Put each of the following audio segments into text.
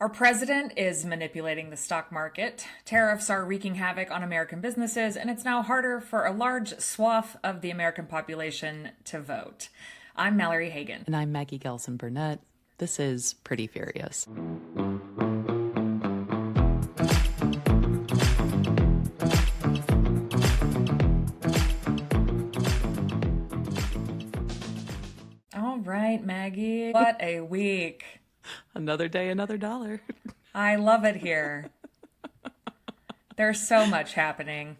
Our president is manipulating the stock market. Tariffs are wreaking havoc on American businesses, and it's now harder for a large swath of the American population to vote. I'm Mallory Hagan. And I'm Maggie Gelson-Burnett. This is Pretty Furious. All right, Maggie. What a week. Another day, another dollar. I love it here. There's so much happening.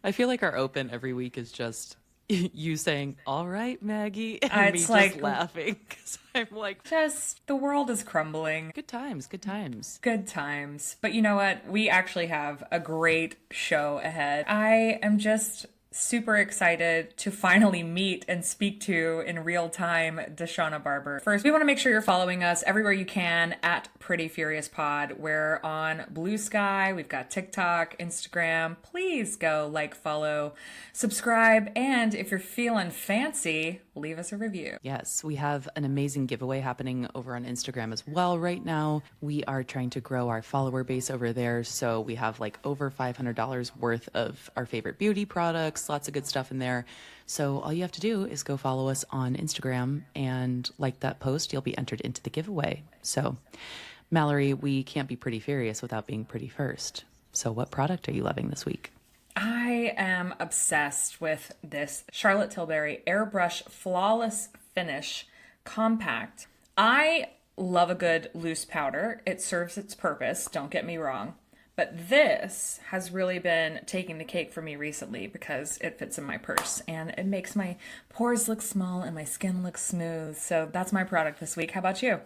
I feel like our open every week is just you saying, all right, Maggie, and me just laughing. Because I'm like, just the world is crumbling. Good times, good times. Good times. But you know what? We actually have a great show ahead. I am just super excited to finally meet and speak to in real time Deshauna Barber. First, we want to make sure you're following us everywhere you can at Pretty Furious Pod. We're on Blue Sky. We've got TikTok, Instagram. Please go like, follow, subscribe, and if you're feeling fancy, leave us a review. Yes, we have an amazing giveaway happening over on Instagram as well right now. We are trying to grow our follower base over there, so we have like over $500 worth of our favorite beauty products, lots of good stuff in there. So all you have to do is go follow us on Instagram and like that post. You'll be entered into the giveaway. So Mallory, we can't be pretty furious without being pretty first. So what product are you loving this week? I am obsessed with this Charlotte Tilbury Airbrush Flawless Finish Compact. I love a good loose powder. It serves its purpose, don't get me wrong. But this has really been taking the cake for me recently because it fits in my purse and it makes my pores look small and my skin look smooth. So that's my product this week. How about you?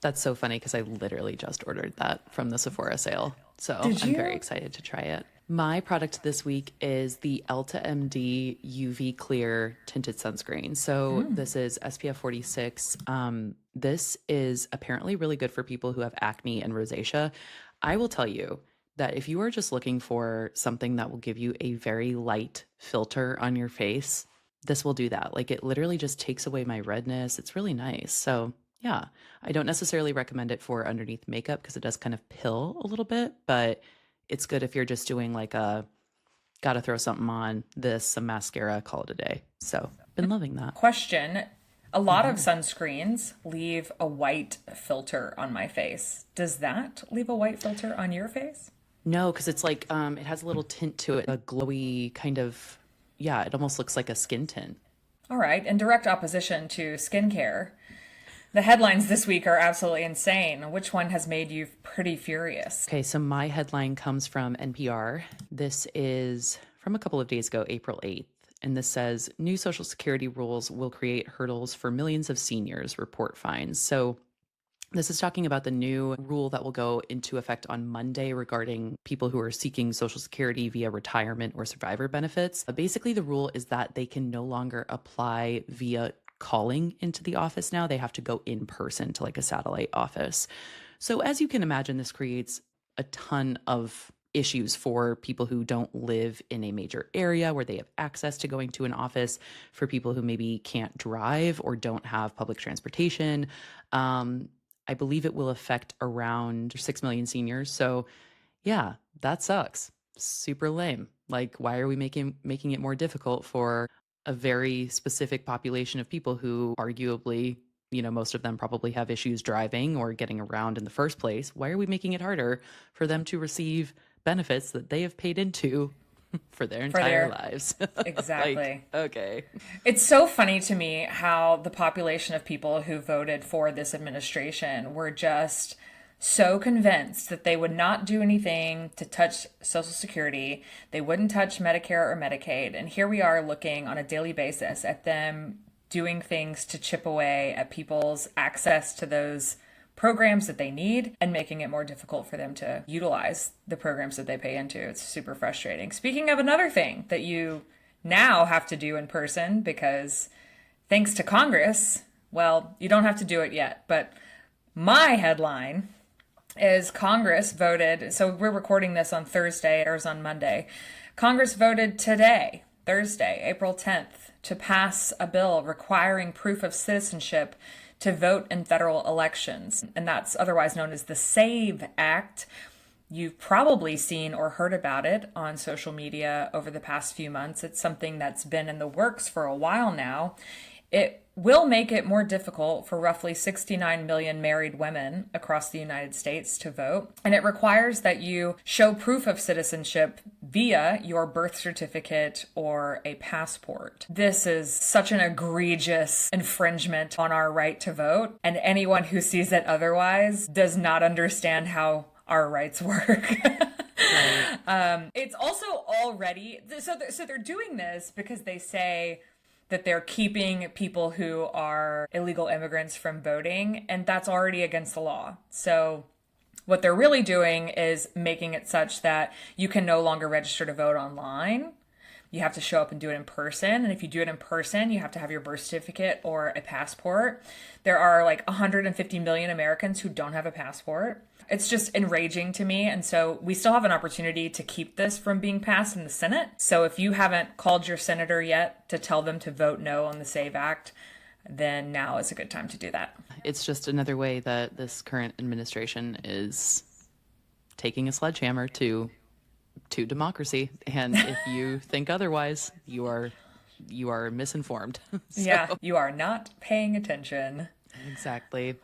That's so funny because I literally just ordered that from the Sephora sale. So I'm very excited to try it. My product this week is the Elta MD UV Clear Tinted Sunscreen. So this is SPF 46. This is apparently really good for people who have acne and rosacea. I will tell you that if you are just looking for something that will give you a very light filter on your face, this will do that. Like it literally just takes away my redness. It's really nice. So yeah, I don't necessarily recommend it for underneath makeup because it does kind of pill a little bit, but it's good if you're just doing like a gotta throw something on, some mascara, call it a day. So been loving that. Question. A lot of sunscreens leave a white filter on my face. Does that leave a white filter on your face? No, because it's like it has a little tint to it, a glowy kind of, yeah, it almost looks like a skin tint. All right. In direct opposition to skincare, the headlines this week are absolutely insane. Which one has made you pretty furious? Okay, so my headline comes from NPR. This is from a couple of days ago, April 8th. And this says, new Social Security rules will create hurdles for millions of seniors, report finds. So this is talking about the new rule that will go into effect on Monday regarding people who are seeking Social Security via retirement or survivor benefits. Basically, the rule is that they can no longer apply via calling into the office now. They have to go in person to like a satellite office. So as you can imagine, this creates a ton of issues for people who don't live in a major area where they have access to going to an office, for people who maybe can't drive or don't have public transportation. I believe it will affect around 6 million seniors. So yeah, that sucks. Super lame. Like, why are we making it more difficult for a very specific population of people who arguably, most of them probably have issues driving or getting around in the first place? Why are we making it harder for them to receive benefits that they have paid into for their entire lives? Exactly. Okay. It's so funny to me how the population of people who voted for this administration were just so convinced that they would not do anything to touch Social Security. They wouldn't touch Medicare or Medicaid. And here we are looking on a daily basis at them doing things to chip away at people's access to those programs that they need and making it more difficult for them to utilize the programs that they pay into. It's super frustrating. Speaking of another thing that you now have to do in person because thanks to Congress, well, you don't have to do it yet, but my headline is Congress voted, so we're recording this on Thursday, it airs on Monday. Congress voted today, Thursday, April 10th, to pass a bill requiring proof of citizenship to vote in federal elections. And that's otherwise known as the SAVE Act. You've probably seen or heard about it on social media over the past few months. It's something that's been in the works for a while now. It will make it more difficult for roughly 69 million married women across the United States to vote. And it requires that you show proof of citizenship via your birth certificate or a passport. This is such an egregious infringement on our right to vote. And anyone who sees it otherwise does not understand how our rights work. It's also already, so they're doing this because they say that they're keeping people who are illegal immigrants from voting, and that's already against the law. So what they're really doing is making it such that you can no longer register to vote online. You have to show up and do it in person. And if you do it in person, you have to have your birth certificate or a passport. There are like 150 million Americans who don't have a passport. It's just enraging to me. And so we still have an opportunity to keep this from being passed in the Senate. So if you haven't called your senator yet to tell them to vote no on the SAVE Act, then now is a good time to do that. It's just another way that this current administration is taking a sledgehammer to democracy. And if you think otherwise, you are misinformed. Yeah, you are not paying attention. Exactly.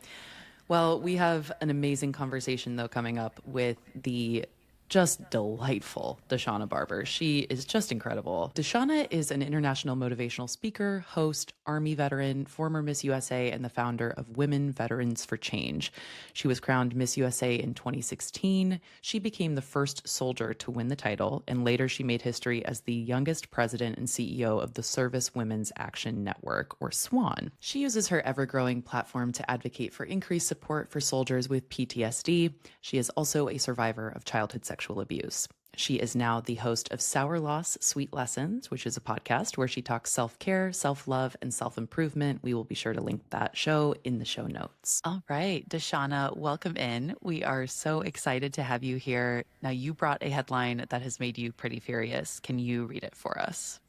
Well, we have an amazing conversation, though, coming up with the just delightful Deshauna Barber. She is just incredible. Deshauna is an international motivational speaker, host, Army veteran, former Miss USA, and the founder of Women Veterans for Change. She was crowned Miss USA in 2016. She became the first soldier to win the title, and later she made history as the youngest president and CEO of the Service Women's Action Network, or SWAN. She uses her ever-growing platform to advocate for increased support for soldiers with PTSD. She is also a survivor of childhood sexual abuse. She is now the host of Sour Loss, Sweet Lessons, which is a podcast where she talks self-care, self-love, and self-improvement. We will be sure to link that show in the show notes. All right, Deshauna, welcome in. We are so excited to have you here. Now, you brought a headline that has made you pretty furious. Can you read it for us?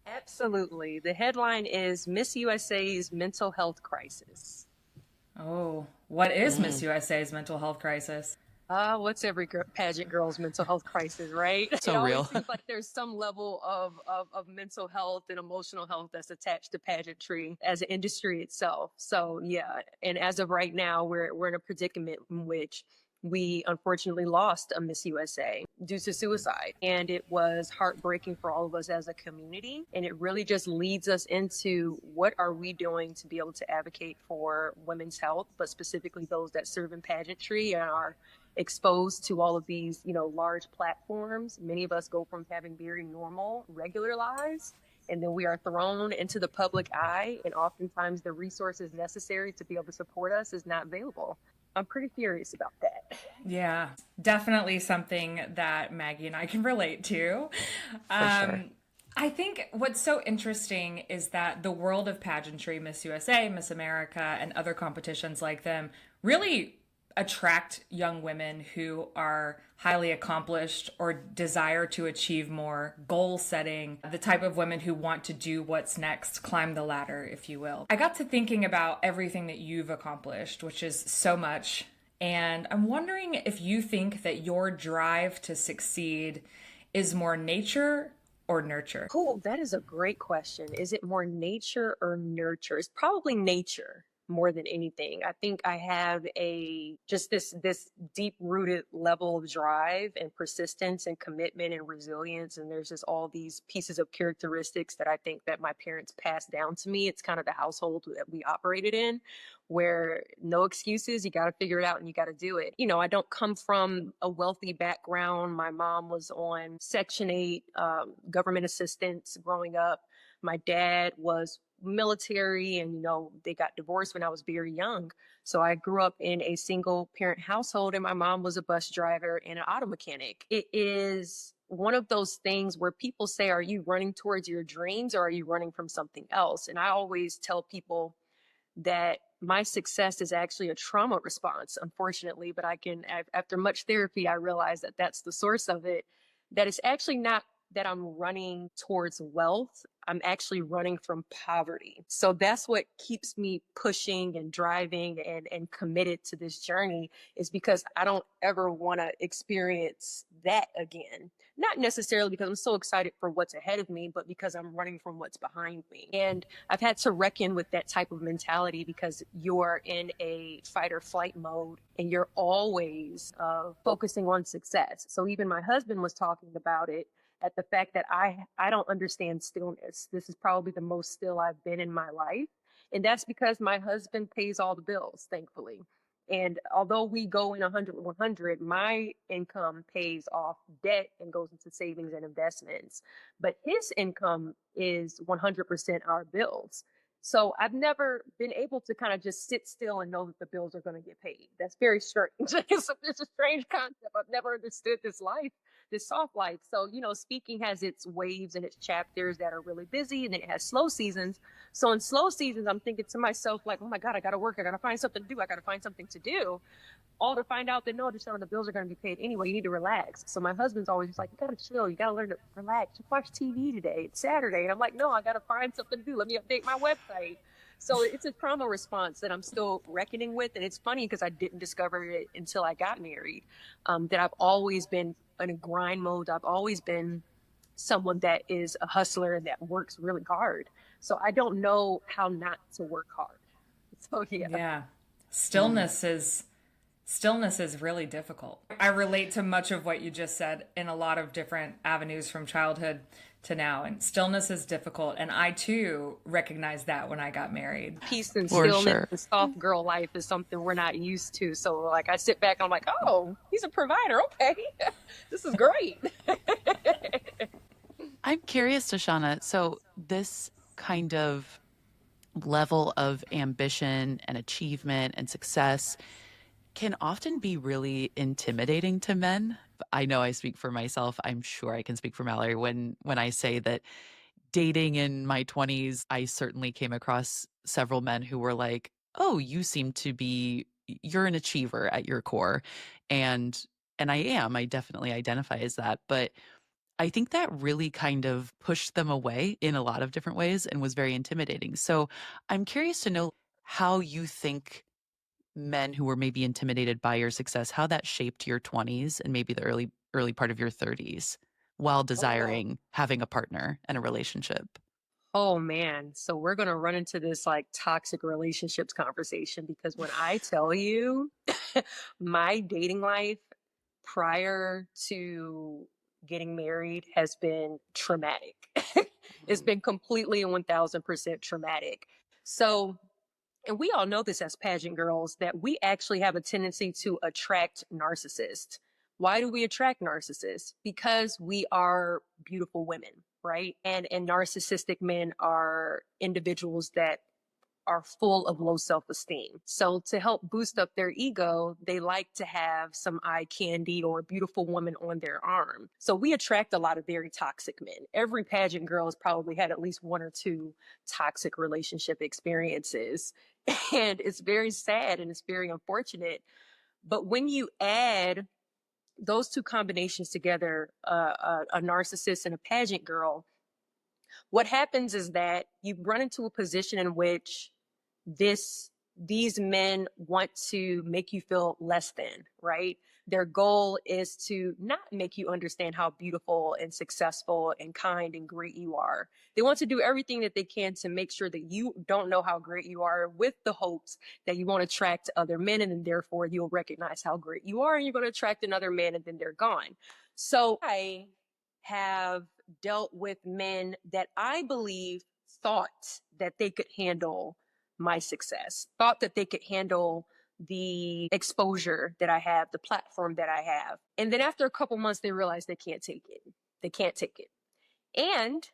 Absolutely. The headline is Miss USA's Mental Health Crisis. Oh, what is Miss USA's mental health crisis? What's every pageant girl's mental health crisis, right? So real. It always seems like there's some level of mental health and emotional health that's attached to pageantry as an industry itself. So yeah, and as of right now, we're in a predicament in which we unfortunately lost a Miss USA due to suicide. And it was heartbreaking for all of us as a community. And it really just leads us into what are we doing to be able to advocate for women's health, but specifically those that serve in pageantry and are exposed to all of these, large platforms. Many of us go from having very normal, regular lives, and then we are thrown into the public eye, and oftentimes the resources necessary to be able to support us is not available. I'm pretty furious about that. Yeah, definitely something that Maggie and I can relate to. For sure. I think what's so interesting is that the world of pageantry, Miss USA, Miss America, and other competitions like them really attract young women who are highly accomplished or desire to achieve more, goal setting, the type of women who want to do what's next, climb the ladder, if you will. I got to thinking about everything that you've accomplished, which is so much. And I'm wondering if you think that your drive to succeed is more nature or nurture? Cool. That is a great question. Is it more nature or nurture? It's probably nature more than anything. I think I have this deep rooted level of drive and persistence and commitment and resilience. And there's just all these pieces of characteristics that I think that my parents passed down to me. It's kind of the household that we operated in, where no excuses, you got to figure it out and you got to do it. I don't come from a wealthy background. My mom was on Section 8 government assistance growing up. My dad was military and, they got divorced when I was very young. So I grew up in a single parent household and my mom was a bus driver and an auto mechanic. It is one of those things where people say, are you running towards your dreams or are you running from something else? And I always tell people that my success is actually a trauma response, unfortunately, but after much therapy, I realized that that's the source of it, that it's actually not that I'm running towards wealth. I'm actually running from poverty. So that's what keeps me pushing and driving and committed to this journey, is because I don't ever want to experience that again. Not necessarily because I'm so excited for what's ahead of me, but because I'm running from what's behind me. And I've had to reckon with that type of mentality, because you're in a fight or flight mode and you're always focusing on success. So even my husband was talking about it, at the fact that I don't understand stillness. This is probably the most still I've been in my life. And that's because my husband pays all the bills, thankfully. And although we go in 100, my income pays off debt and goes into savings and investments. But his income is 100% our bills. So I've never been able to kind of just sit still and know that the bills are going to get paid. That's very strange. It's a strange concept. I've never understood this life, this soft life. So, speaking has its waves and its chapters that are really busy, and then it has slow seasons. So in slow seasons, I'm thinking to myself, like, oh my God, I got to work. I got to find something to do. I got to find something to do. All to find out that no, just the bills are going to be paid anyway. You need to relax. So my husband's always just like, you got to chill. You got to learn to relax. Just watch TV today. It's Saturday. And I'm like, no, I got to find something to do. Let me update my website. So it's a trauma response that I'm still reckoning with. And it's funny because I didn't discover it until I got married, that I've always been in a grind mode. I've always been someone that is a hustler and that works really hard. So I don't know how not to work hard. So yeah. Yeah. Stillness is really difficult. I relate to much of what you just said in a lot of different avenues from childhood to now. And stillness is difficult. And I too recognized that when I got married. Peace and For stillness sure. and soft girl life is something we're not used to. So like I sit back and I'm like, oh, he's a provider. Okay. This is great. I'm curious, Deshauna. So this kind of level of ambition and achievement and success can often be really intimidating to men. I know I speak for myself. I'm sure I can speak for Mallory when I say that dating in my 20s, I certainly came across several men who were like, "Oh, you're an achiever at your core." And I am. I definitely identify as that, but I think that really kind of pushed them away in a lot of different ways and was very intimidating. So, I'm curious to know how you think men who were maybe intimidated by your success, how that shaped your 20s and maybe the early part of your 30s while Oh, desiring having a partner and a relationship. oh man. So we're going to run into this like toxic relationships conversation, because when I tell you my dating life prior to getting married has been traumatic. It's been completely and 1000% traumatic. So, and we all know this as pageant girls, that we actually have a tendency to attract narcissists. Why do we attract narcissists? Because we are beautiful women, right? And narcissistic men are individuals that are full of low self-esteem. So to help boost up their ego, they like to have some eye candy or a beautiful woman on their arm. So we attract a lot of very toxic men. Every pageant girl has probably had at least one or two toxic relationship experiences. And it's very sad and it's very unfortunate. But when you add those two combinations together, a narcissist and a pageant girl, what happens is that you run into a position in which these men want to make you feel less than, right? Their goal is to not make you understand how beautiful and successful and kind and great you are. They want to do everything that they can to make sure that you don't know how great you are, with the hopes that you won't attract other men, and then therefore you'll recognize how great you are and you're going to attract another man, and then they're gone. So I have dealt with men that I believe thought that they could handle my success, thought that they could handle the exposure that I have, the platform that I have. And then after a couple months, they realize they can't take it. They can't take it. And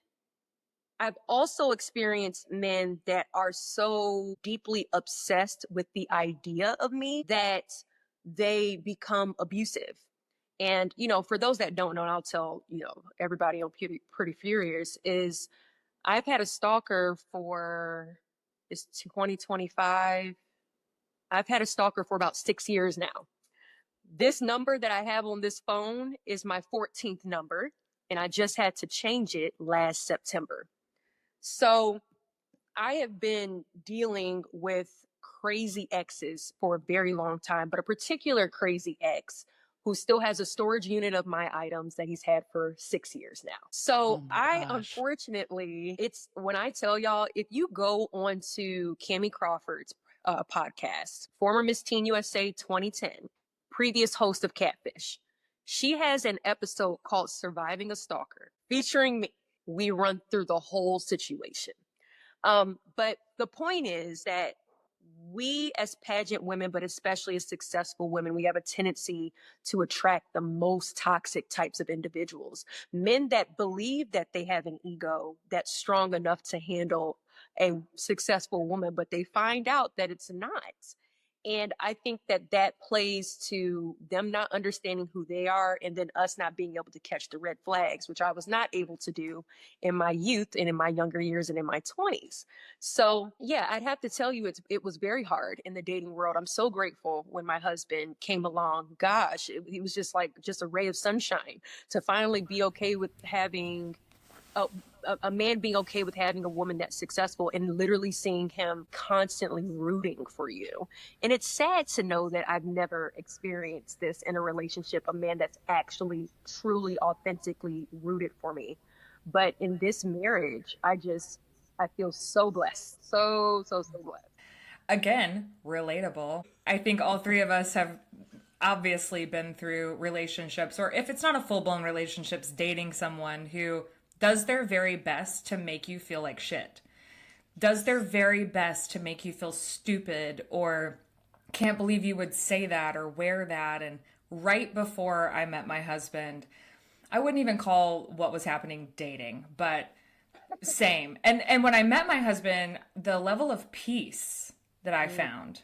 I've also experienced men that are so deeply obsessed with the idea of me that they become abusive. And, for those that don't know, and I'll tell, everybody on Pretty Furious, is I've had a stalker for, it's 2025. I've had a stalker for about 6 years now. This number that I have on this phone is my 14th number, and I just had to change it last September. So I have been dealing with crazy exes for a very long time, but a particular crazy ex who still has a storage unit of my items that he's had for 6 years now. Oh So my I, gosh. unfortunately, it's when I tell y'all, if you go on to Cammie Crawford's podcast, former Miss Teen USA 2010, previous host of Catfish, she has an episode called Surviving a Stalker featuring me. We run through the whole situation. But the point is that we as pageant women, but especially as successful women, we have a tendency to attract the most toxic types of individuals. Men that believe that they have an ego that's strong enough to handle a successful woman, but they find out that it's not. And I think that that plays to them not understanding who they are and then us not being able to catch the red flags, which I was not able to do in my youth and in my younger years and in my 20s. So yeah, I'd have to tell you, it was very hard in the dating world. I'm so grateful when my husband came along. Gosh, he was just like just a ray of sunshine to finally be okay with having a man being okay with having a woman that's successful and literally seeing him constantly rooting for you. And it's sad to know that I've never experienced this in a relationship, a man that's actually truly authentically rooted for me. But in this marriage, I feel so blessed. So blessed. Again, relatable. I think all three of us have obviously been through relationships, or if it's not a full blown relationships, dating someone who does their very best to make you feel like shit, does their very best to make you feel stupid or can't believe you would say that or wear that. And right before I met my husband, I wouldn't even call what was happening dating, but same. And when I met my husband, the level of peace that I found,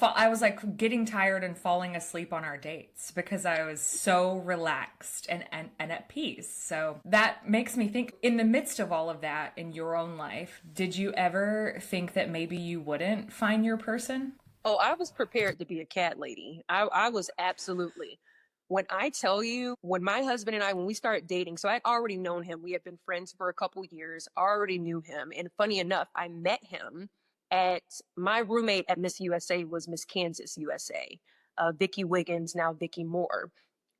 I was like getting tired and falling asleep on our dates because I was so relaxed and at peace. So that makes me think, in the midst of all of that in your own life, did you ever think that maybe you wouldn't find your person? Oh, I was prepared to be a cat lady. I was absolutely. When I tell you, when my husband and I, when we started dating, so I'd already known him. We had been friends for a couple years, already knew him. And funny enough, I met him at my roommate at Miss USA was Miss Kansas USA, Vicki Wiggins, now Vicki Moore.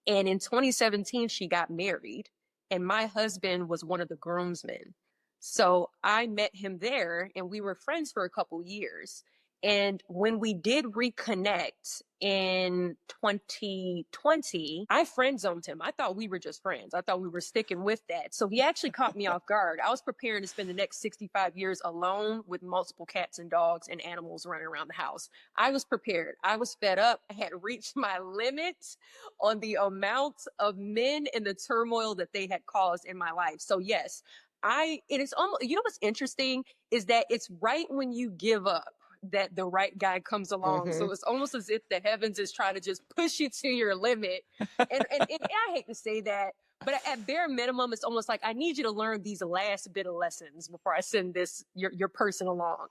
And in 2017, she got married, and my husband was one of the groomsmen. So I met him there, and we were friends for a couple years. And when we did reconnect in 2020, I friend zoned him. I thought we were just friends. I thought we were sticking with that. So he actually caught me off guard. I was preparing to spend the next 65 years alone with multiple cats and dogs and animals running around the house. I was prepared. I was fed up. I had reached my limit on the amount of men and the turmoil that they had caused in my life. So yes, it is almost, you know, what's interesting is that it's right when you give up that the right guy comes along. Mm-hmm. So it's almost as if the heavens is trying to just push you to your limit. And I hate to say that, but at bare minimum, it's almost like I need you to learn these last bit of lessons before I send your person along.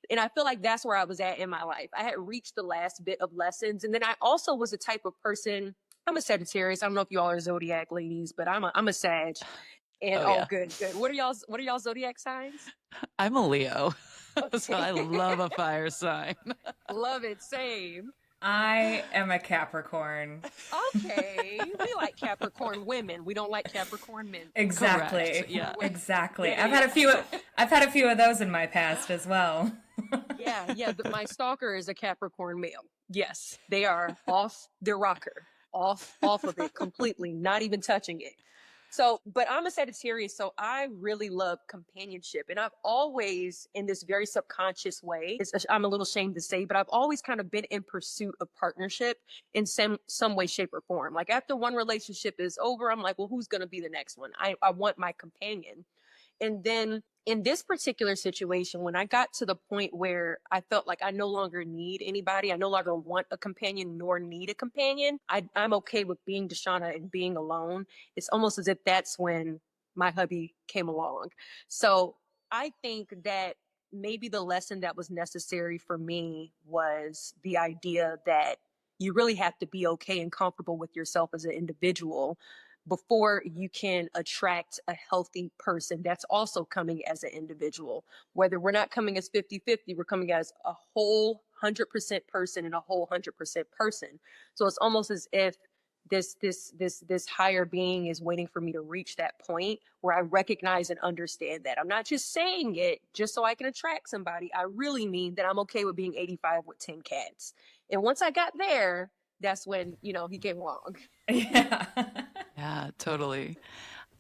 And I feel like that's where I was at in my life. I had reached the last bit of lessons. And then I also was a type of person, I'm a Sagittarius. I don't know if you all are Zodiac ladies, but I'm a Sag. And Oh, yeah. good. What are y'all Zodiac signs? I'm a Leo. Okay. So I love a fire sign. Love it. Same. I am a Capricorn. Okay. We like Capricorn women. We don't like Capricorn men. Exactly. Correct. Yeah. Exactly. Yeah, I've had a few of those in my past as well. Yeah. My stalker is a Capricorn male. Yes. They are off their rocker. Off of it completely, not even touching it. So, but I'm a Sagittarius, so I really love companionship. And I've always, in this very subconscious way, I'm a little ashamed to say, but I've always kind of been in pursuit of partnership in some way, shape, or form. Like after one relationship is over, I'm like, well, who's going to be the next one? I want my companion. And then in this particular situation, when I got to the point where I felt like I no longer need anybody, I no longer want a companion nor need a companion, I'm okay with being Deshauna and being alone. It's almost as if that's when my hubby came along. So I think that maybe the lesson that was necessary for me was the idea that you really have to be okay and comfortable with yourself as an individual before you can attract a healthy person that's also coming as an individual. Whether we're not coming as 50-50, we're coming as a whole 100% person and a whole 100% person. So it's almost as if this higher being is waiting for me to reach that point where I recognize and understand that I'm not just saying it just so I can attract somebody. I really mean that I'm okay with being 85 with 10 cats. And once I got there, that's when, he came along. Yeah. Yeah, totally.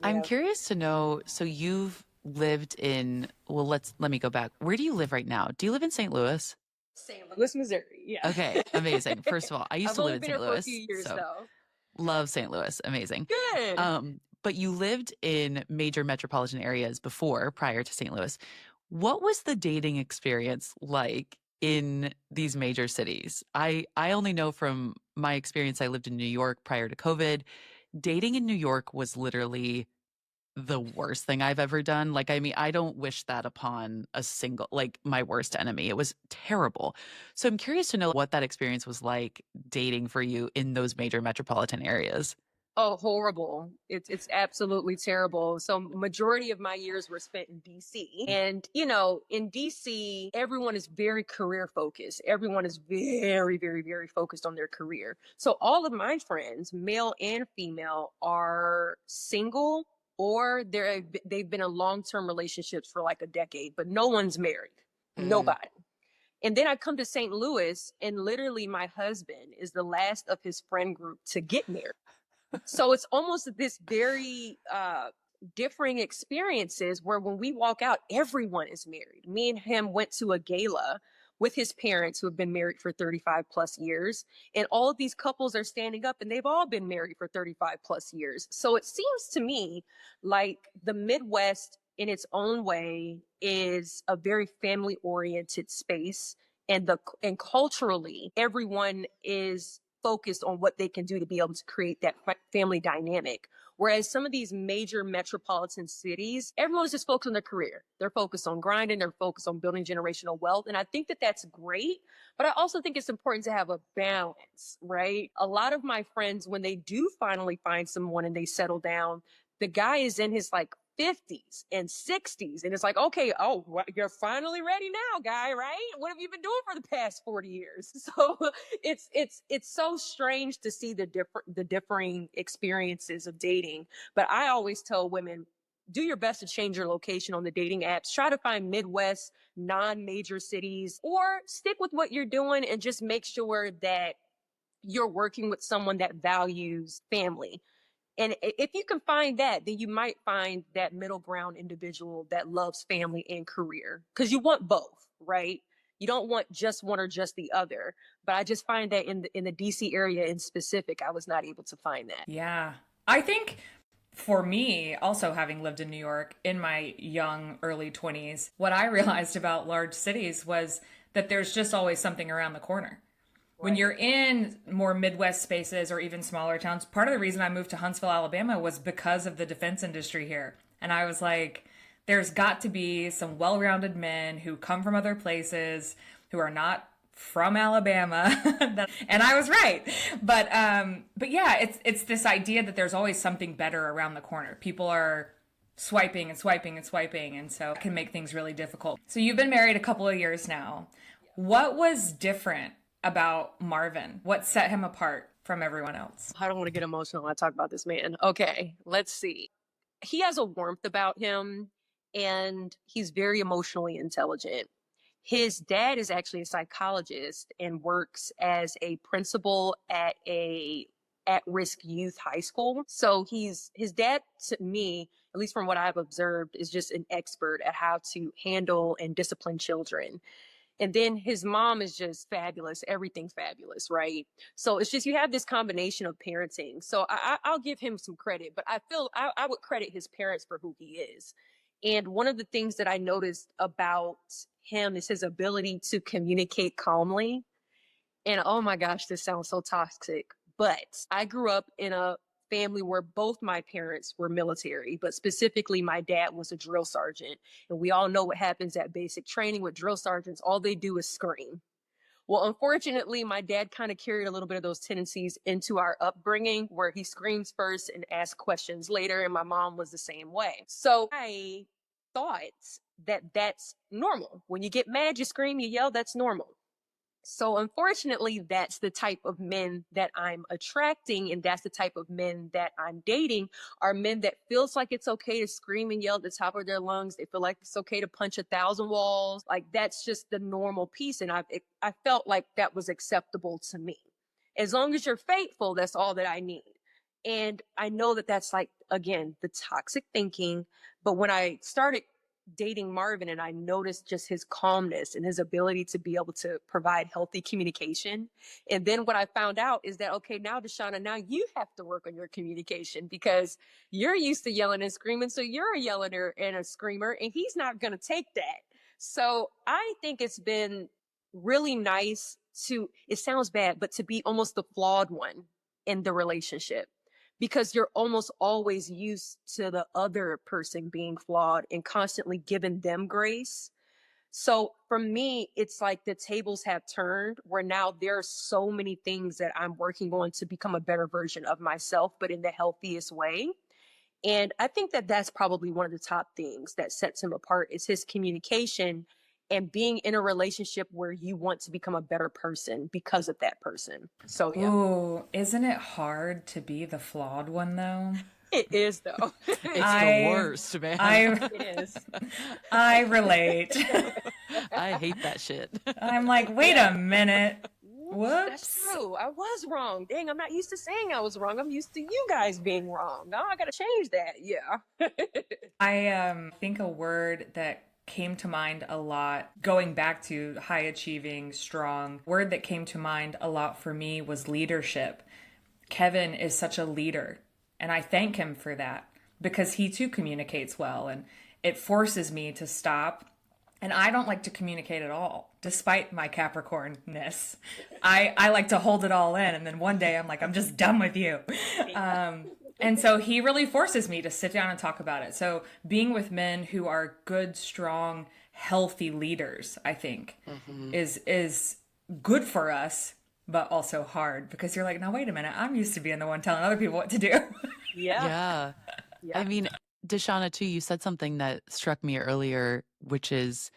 I'm Yeah. curious to know, so you've lived in, well, let me go back. Where do you live right now? Do you live in St. Louis? St. Louis, Missouri. Yeah. Okay, amazing. First of all, I used I've to live only in been St. here for a few Louis, years so though. love St. Louis. Amazing. Good. But you lived in major metropolitan areas before, prior to St. Louis. What was the dating experience like in these major cities? I only know from my experience, I lived in New York prior to COVID. Dating in New York was literally the worst thing I've ever done. Like, I mean, I don't wish that upon my worst enemy. It was terrible. So I'm curious to know what that experience was like dating for you in those major metropolitan areas. Oh, horrible. It's absolutely terrible. So majority of my years were spent in DC. And, in DC, everyone is very career focused. Everyone is very, very, very focused on their career. So all of my friends, male and female, are single or they've been in long-term relationships for like a decade, but no one's married. Nobody. And then I come to St. Louis and literally my husband is the last of his friend group to get married. So it's almost this very differing experiences where when we walk out, everyone is married. Me and him went to a gala with his parents who have been married for 35 plus years. And all of these couples are standing up and they've all been married for 35 plus years. So it seems to me like the Midwest in its own way is a very family oriented space. And culturally, everyone is focused on what they can do to be able to create that family dynamic. Whereas some of these major metropolitan cities, everyone's just focused on their career. They're focused on grinding. They're focused on building generational wealth. And I think that that's great. But I also think it's important to have a balance, right? A lot of my friends, when they do finally find someone and they settle down, the guy is in his 50s and 60s. And it's like, okay, you're finally ready now, guy, right? What have you been doing for the past 40 years? So it's so strange to see the differing experiences of dating. But I always tell women, do your best to change your location on the dating apps. Try to find Midwest, non-major cities, or stick with what you're doing and just make sure that you're working with someone that values family. And if you can find that, then you might find that middle ground individual that loves family and career, because you want both, right? You don't want just one or just the other. But I just find that in the DC area in specific, I was not able to find that. Yeah. I think for me, also having lived in New York in my young early 20s, what I realized about large cities was that there's just always something around the corner. When you're in more Midwest spaces or even smaller towns, part of the reason I moved to Huntsville, Alabama was because of the defense industry here. And I was like, there's got to be some well-rounded men who come from other places, who are not from Alabama. And I was right. But yeah, it's this idea that there's always something better around the corner. People are swiping and swiping and swiping. And so it can make things really difficult. So you've been married a couple of years now. What was different about Marvin? What set him apart from everyone else? I don't want to get emotional when I talk about this man. Okay, let's see. He has a warmth about him and he's very emotionally intelligent. His dad is actually a psychologist and works as a principal at a at-risk youth high school. So his dad, to me, at least from what I've observed, is just an expert at how to handle and discipline children. And then his mom is just fabulous, everything fabulous, right? So it's just, you have this combination of parenting. So I'll give him some credit, but I feel I would credit his parents for who he is. And one of the things that I noticed about him is his ability to communicate calmly. And oh my gosh, this sounds so toxic, but I grew up in a family where both my parents were military, but specifically my dad was a drill sergeant. And we all know what happens at basic training with drill sergeants. All they do is scream. Well, unfortunately, my dad kind of carried a little bit of those tendencies into our upbringing where he screams first and asks questions later. And my mom was the same way. So I thought that that's normal. When you get mad, you scream, you yell, that's normal. So unfortunately, that's the type of men that I'm attracting, and that's the type of men that I'm dating, are men that feels like it's okay to scream and yell at the top of their lungs. They feel like it's okay to punch 1,000 walls. Like that's just the normal piece. And I felt like that was acceptable to me. As long as you're faithful, that's all that I need. And I know that that's like, again, the toxic thinking. But when I started dating Marvin and I noticed just his calmness and his ability to be able to provide healthy communication. And then what I found out is that, okay, now Deshauna, now you have to work on your communication because you're used to yelling and screaming. So you're a yeller and a screamer and he's not going to take that. So I think it's been really nice it sounds bad, but to be almost the flawed one in the relationship, because you're almost always used to the other person being flawed and constantly giving them grace. So for me, it's like the tables have turned where now there are so many things that I'm working on to become a better version of myself, but in the healthiest way. And I think that that's probably one of the top things that sets him apart is his communication and being in a relationship where you want to become a better person because of that person. So yeah. Ooh, isn't it hard to be the flawed one though? It is though. It's the worst, man. It is. I relate. I hate that shit. I'm like, wait a minute. Whoops. That's true. I was wrong. Dang, I'm not used to saying I was wrong. I'm used to you guys being wrong. Now I gotta change that. Yeah. I think a word that came to mind a lot, going back to high achieving, strong, word that came to mind a lot for me was leadership. Kevin is such a leader, and I thank him for that because he too communicates well, and it forces me to stop. And I don't like to communicate at all, despite my Capricorn-ness. I like to hold it all in, and then one day I'm like, I'm just done with you. And so he really forces me to sit down and talk about it. So being with men who are good, strong, healthy leaders, I think, is good for us, but also hard because you're like, now wait a minute, I'm used to being the one telling other people what to do. Yeah. I mean, Deshauna, too, you said something that struck me earlier, which is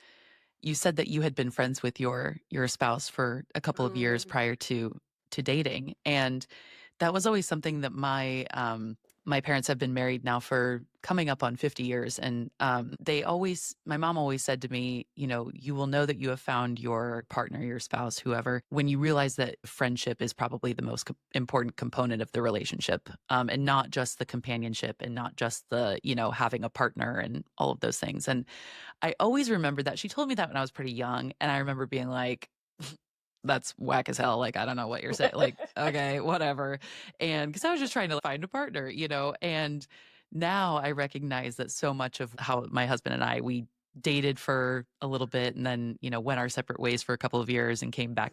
you said that you had been friends with your spouse for a couple of years prior to dating. And that was always something that my parents have been married now for coming up on 50 years. And my mom always said to me, you know, you will know that you have found your partner, your spouse, whoever, when you realize that friendship is probably the most important component of the relationship, and not just the companionship and not just the, you know, having a partner and all of those things. And I always remember that. She told me that when I was pretty young. And I remember being like, that's whack as hell. Like, I don't know what you're saying. Like, okay, whatever. And because I was just trying to find a partner, you know, and now I recognize that so much of how my husband and we dated for a little bit and then, you know, went our separate ways for a couple of years and came back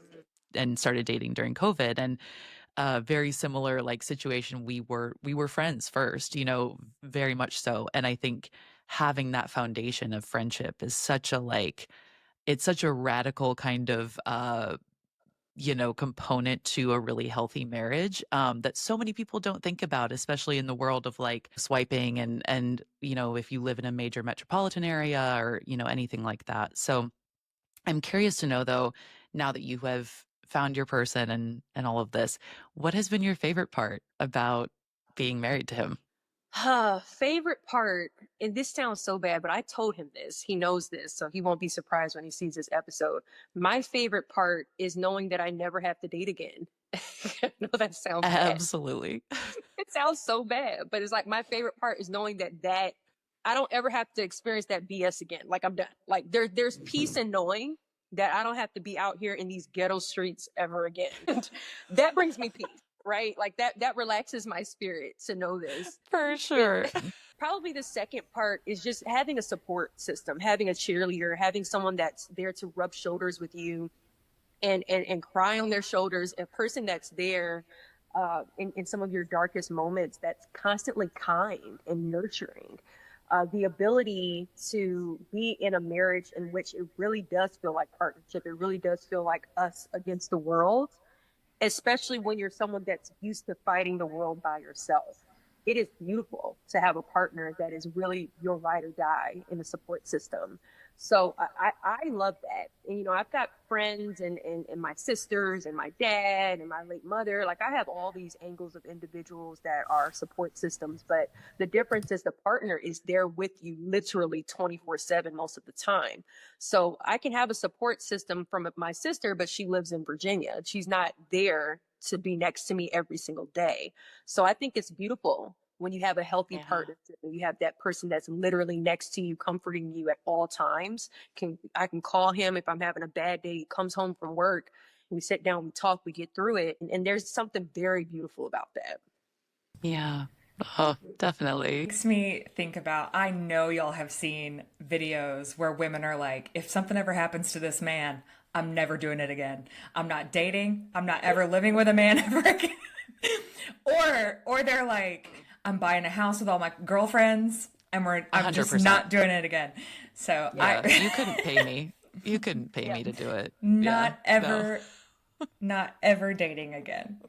and started dating during COVID. And very similar like situation. We were friends first, you know, very much so. And I think having that foundation of friendship is such a it's such a radical kind of you know, component to a really healthy marriage, that so many people don't think about, especially in the world of like swiping and, you know, if you live in a major metropolitan area or, you know, anything like that. So I'm curious to know though, now that you have found your person and all of this, what has been your favorite part about being married to him? Favorite part, and this sounds so bad, but I told him this. He knows this, so he won't be surprised when he sees this episode. My favorite part is knowing that I never have to date again. I know that sounds bad. Absolutely. It sounds so bad, but it's like my favorite part is knowing that I don't ever have to experience that BS again. Like I'm done. Like there's peace in knowing that I don't have to be out here in these ghetto streets ever again. That brings me peace. Right? Like that relaxes my spirit to know this. For sure. Probably the second part is just having a support system, having a cheerleader, having someone that's there to rub shoulders with you and cry on their shoulders, a person that's there in some of your darkest moments, that's constantly kind and nurturing. the ability to be in a marriage in which it really does feel like partnership. It really does feel like us against the world, especially when you're someone that's used to fighting the world by yourself. It is beautiful to have a partner that is really your ride or die in a support system. So I love that. And, you know, I've got friends and my sisters and my dad and my late mother. Like I have all these angles of individuals that are support systems, but the difference is the partner is there with you literally 24/7 most of the time. So I can have a support system from my sister, but she lives in Virginia. She's not there to be next to me every single day. So I think it's beautiful when you have a healthy Yeah. partnership and you have that person that's literally next to you, comforting you at all times. I can call him if I'm having a bad day. He comes home from work. We sit down, we talk, we get through it. And there's something very beautiful about that. Yeah. Oh, definitely. Makes me think about, I know y'all have seen videos where women are like, if something ever happens to this man, I'm never doing it again. I'm not dating. I'm not ever living with a man ever again. Or they're like, I'm buying a house with all my girlfriends and I'm just 100%. not doing it again. So Yeah. You couldn't pay me. You couldn't pay Yeah. me to do it. not Yeah. No. ever, not ever dating again.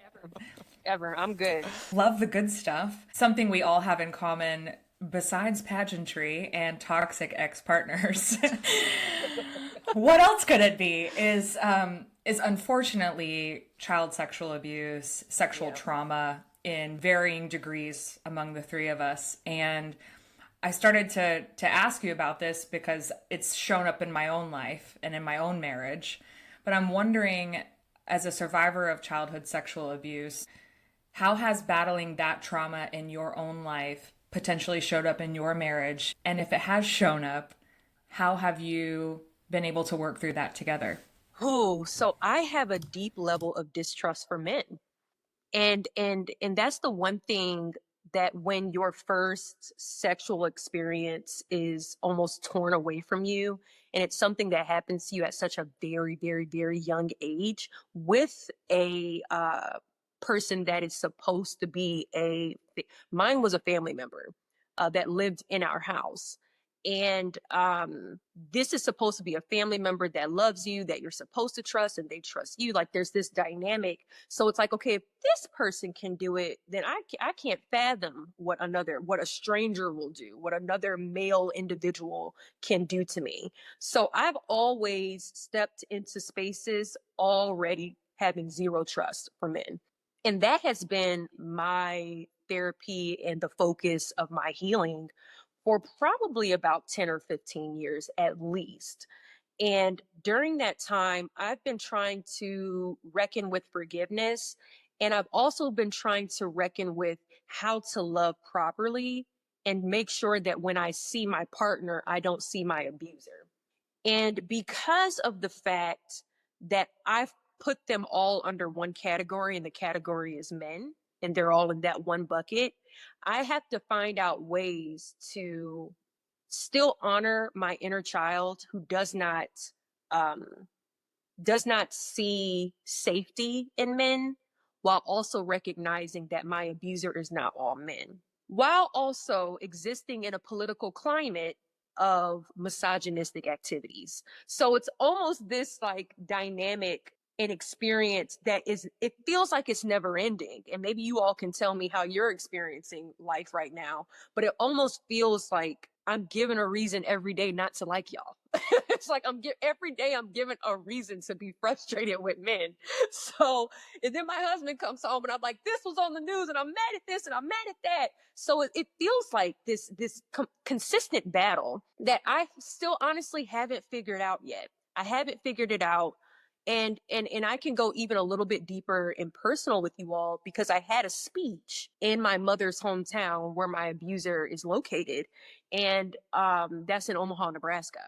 Ever. I'm good. Love the good stuff. Something we all have in common besides pageantry and toxic ex-partners. What else could it be is unfortunately child sexual abuse, sexual trauma in varying degrees among the three of us. And I started to ask you about this because it's shown up in my own life and in my own marriage. But I'm wondering, as a survivor of childhood sexual abuse, how has battling that trauma in your own life potentially showed up in your marriage? And if it has shown up, how have you been able to work through that together? Oh, so I have a deep level of distrust for men. And that's the one thing that when your first sexual experience is almost torn away from you, and it's something that happens to you at such a very, very, very young age with a person that is supposed to be mine was a family member that lived in our house. And this is supposed to be a family member that loves you, that you're supposed to trust, and they trust you. Like there's this dynamic. So it's like, okay, if this person can do it, then I can't fathom what a stranger will do, what another male individual can do to me. So I've always stepped into spaces already having zero trust for men. And that has been my therapy and the focus of my healing for probably about 10 or 15 years at least. And during that time, I've been trying to reckon with forgiveness. And I've also been trying to reckon with how to love properly and make sure that when I see my partner, I don't see my abuser. And because of the fact that I've put them all under one category, and the category is men, and they're all in that one bucket, I have to find out ways to still honor my inner child who um, does not see safety in men, while also recognizing that my abuser is not all men, while also existing in a political climate of misogynistic activities. So it's almost this like dynamic and experience that it feels like it's never ending. And maybe you all can tell me how you're experiencing life right now, but it almost feels like I'm given a reason every day not to like y'all. It's like every day I'm given a reason to be frustrated with men. So, and then my husband comes home and I'm like, this was on the news and I'm mad at this and I'm mad at that. So it feels like this consistent battle that I still honestly haven't figured out yet. I haven't figured it out. And I can go even a little bit deeper and personal with you all because I had a speech in my mother's hometown where my abuser is located. And that's in Omaha, Nebraska.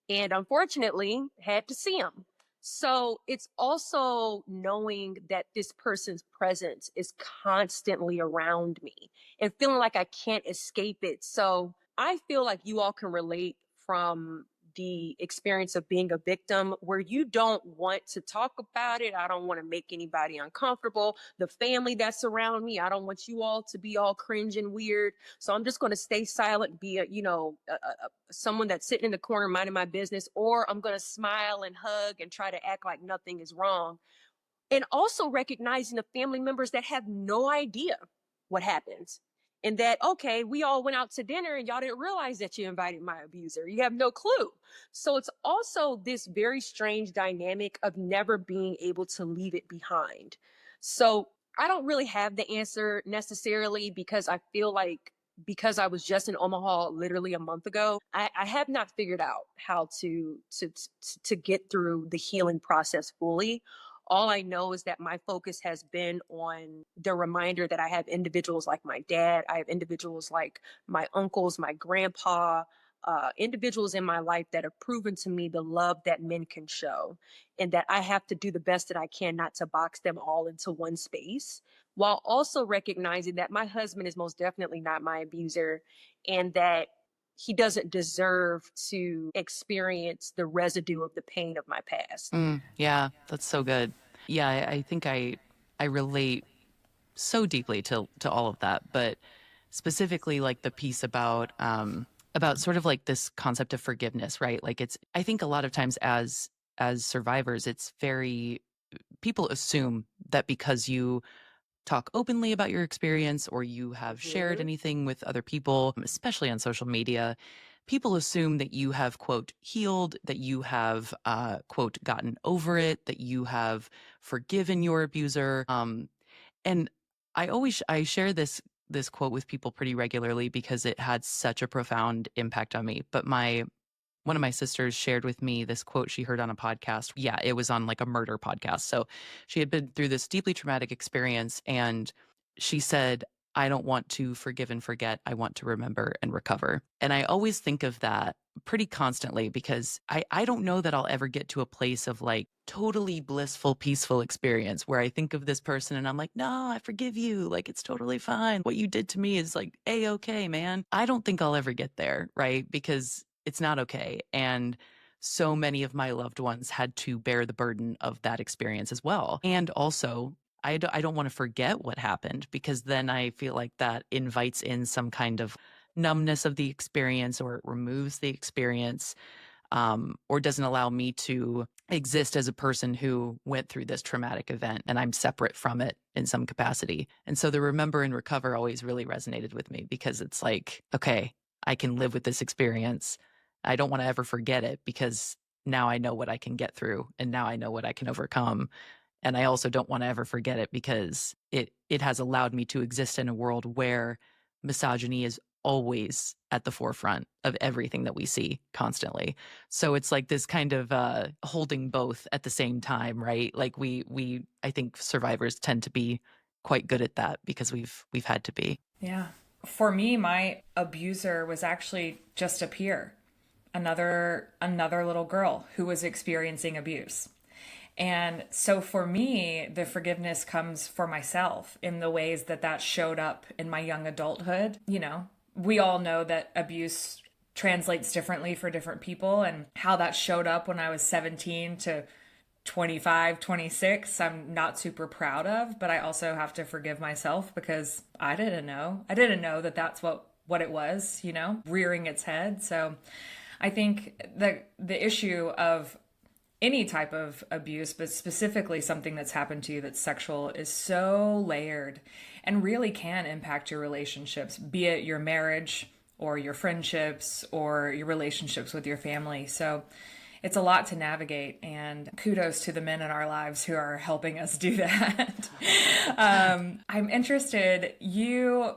And unfortunately had to see him. So it's also knowing that this person's presence is constantly around me and feeling like I can't escape it. So I feel like you all can relate from the experience of being a victim where you don't want to talk about it. I don't want to make anybody uncomfortable. The family that's around me, I don't want you all to be all cringe and weird. So I'm just going to stay silent, be someone that's sitting in the corner minding my business, or I'm going to smile and hug and try to act like nothing is wrong. And also recognizing the family members that have no idea what happens. And that, okay, we all went out to dinner and y'all didn't realize that you invited my abuser. You have no clue. So it's also this very strange dynamic of never being able to leave it behind. So I don't really have the answer necessarily, because I feel like, because I was just in Omaha literally a month ago, I have not figured out how to get through the healing process fully. All I know is that my focus has been on the reminder that I have individuals like my dad, I have individuals like my uncles, my grandpa, individuals in my life that have proven to me the love that men can show, and that I have to do the best that I can not to box them all into one space, while also recognizing that my husband is most definitely not my abuser, and that he doesn't deserve to experience the residue of the pain of my past. Yeah, that's so good. Yeah, I think I relate so deeply to all of that, but specifically like the piece about sort of like this concept of forgiveness, right? Like it's, I think a lot of times as survivors, it's very, people assume that because you talk openly about your experience or you have shared anything with other people, especially on social media, people assume that you have, quote, healed, that you have, quote, gotten over it, that you have forgiven your abuser. And I share this quote with people pretty regularly because it had such a profound impact on me. But one of my sisters shared with me this quote she heard on a podcast. Yeah, it was on like a murder podcast. So she had been through this deeply traumatic experience, and she said, I don't want to forgive and forget. I want to remember and recover. And I always think of that pretty constantly because I don't know that I'll ever get to a place of like totally blissful, peaceful experience where I think of this person and I'm like, no, I forgive you. Like, it's totally fine. What you did to me is like, A-okay, man. I don't think I'll ever get there, right? Because it's not okay. And so many of my loved ones had to bear the burden of that experience as well. And also, I don't want to forget what happened because then I feel like that invites in some kind of numbness of the experience, or it removes the experience, or doesn't allow me to exist as a person who went through this traumatic event and I'm separate from it in some capacity. And so the remember and recover always really resonated with me because it's like, okay, I can live with this experience. I don't want to ever forget it because now I know what I can get through and now I know what I can overcome. And I also don't want to ever forget it because it has allowed me to exist in a world where misogyny is always at the forefront of everything that we see constantly. So it's like this kind of holding both at the same time, right? Like we I think survivors tend to be quite good at that because we've had to be. Yeah. For me, my abuser was actually just a peer, another little girl who was experiencing abuse. And so for me, the forgiveness comes for myself in the ways that that showed up in my young adulthood. You know, we all know that abuse translates differently for different people, and how that showed up when I was 17 to 25, 26, I'm not super proud of, but I also have to forgive myself because I didn't know. I didn't know that that's what it was, you know, rearing its head. So I think the issue of any type of abuse, but specifically something that's happened to you that's sexual, is so layered and really can impact your relationships, be it your marriage or your friendships or your relationships with your family. So it's a lot to navigate, and kudos to the men in our lives who are helping us do that. I'm interested, you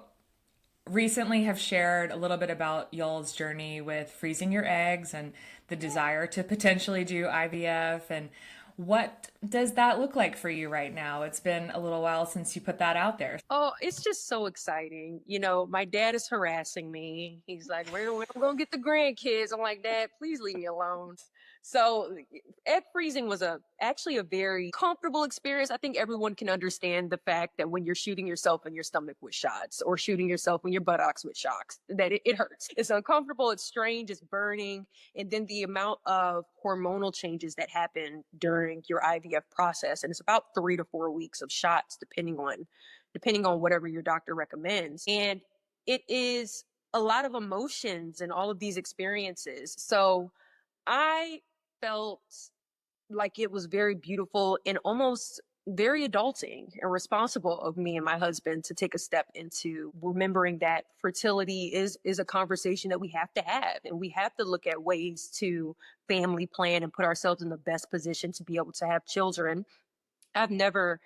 recently have shared a little bit about y'all's journey with freezing your eggs and the desire to potentially do IVF, and what does that look like for you right now? It's been a little while since you put that out there. Oh, it's just so exciting. You know, my dad is harassing me. He's like, we're going to get the grandkids. I'm like, Dad, please leave me alone. So egg freezing was actually a very comfortable experience. I think everyone can understand the fact that when you're shooting yourself in your stomach with shots or shooting yourself in your buttocks with shocks, that it hurts. It's uncomfortable, it's strange, it's burning. And then the amount of hormonal changes that happen during your IVF process, and it's about 3 to 4 weeks of shots, depending on whatever your doctor recommends. And it is a lot of emotions and all of these experiences. So I felt like it was very beautiful and almost very adulting and responsible of me and my husband to take a step into remembering that fertility is a conversation that we have to have, and we have to look at ways to family plan and put ourselves in the best position to be able to have children. I've never,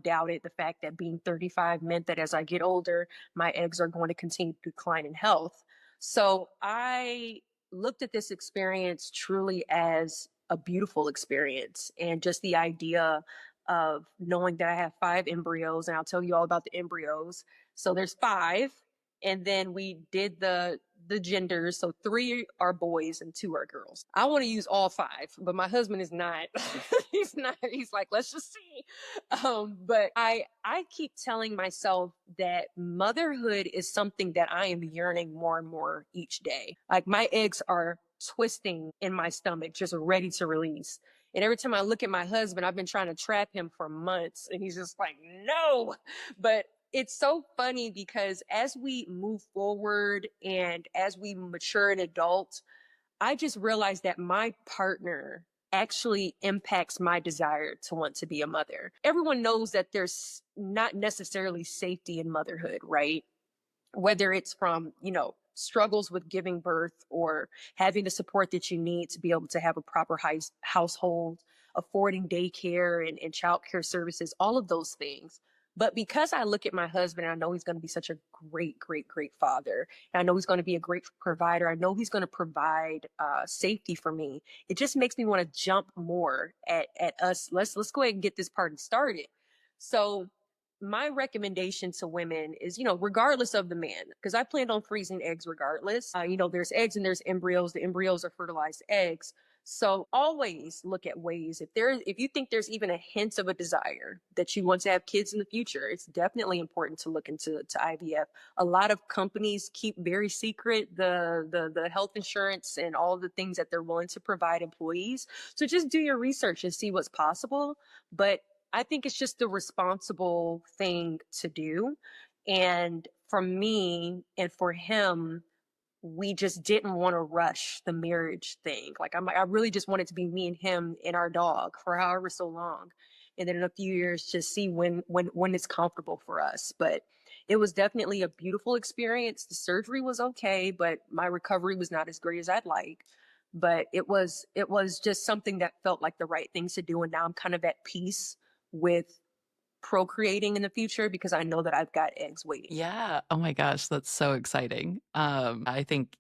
doubted the fact that being 35 meant that as I get older, my eggs are going to continue to decline in health. So I looked at this experience truly as a beautiful experience, and just the idea of knowing that I have 5 embryos, and I'll tell you all about the embryos. So there's 5, and then we did the genders. So 3 are boys and 2 are girls. I want to use all 5, but my husband is not. He's not. He's like, let's just see. But I keep telling myself that motherhood is something that I am yearning more and more each day. Like, my eggs are twisting in my stomach, just ready to release. And every time I look at my husband, I've been trying to trap him for months, and he's just like, no. But it's so funny because as we move forward and as we mature and adult, I just realized that my partner actually impacts my desire to want to be a mother. Everyone knows that there's not necessarily safety in motherhood, right? Whether it's from, struggles with giving birth or having the support that you need to be able to have a proper household, affording daycare and childcare services, all of those things. But because I look at my husband, I know he's going to be such a great, great, great father. And I know he's going to be a great provider. I know he's going to provide safety for me. It just makes me want to jump more at us. Let's go ahead and get this party started. So my recommendation to women is, regardless of the man, because I planned on freezing eggs regardless. There's eggs and there's embryos. The embryos are fertilized eggs. So always look at ways. If you think there's even a hint of a desire that you want to have kids in the future, it's definitely important to look into IVF. A lot of companies keep very secret the health insurance and all the things that they're willing to provide employees. So just do your research and see what's possible. But I think it's just the responsible thing to do. And for me and for him, we just didn't want to rush the marriage thing. I really just wanted to be me and him and our dog for however so long. And then in a few years, just see when it's comfortable for us. But it was definitely a beautiful experience. The surgery was okay, but my recovery was not as great as I'd like. But it was just something that felt like the right things to do. And now I'm kind of at peace with procreating in the future because I know that I've got eggs waiting. Yeah. Oh my gosh, that's so exciting. I think,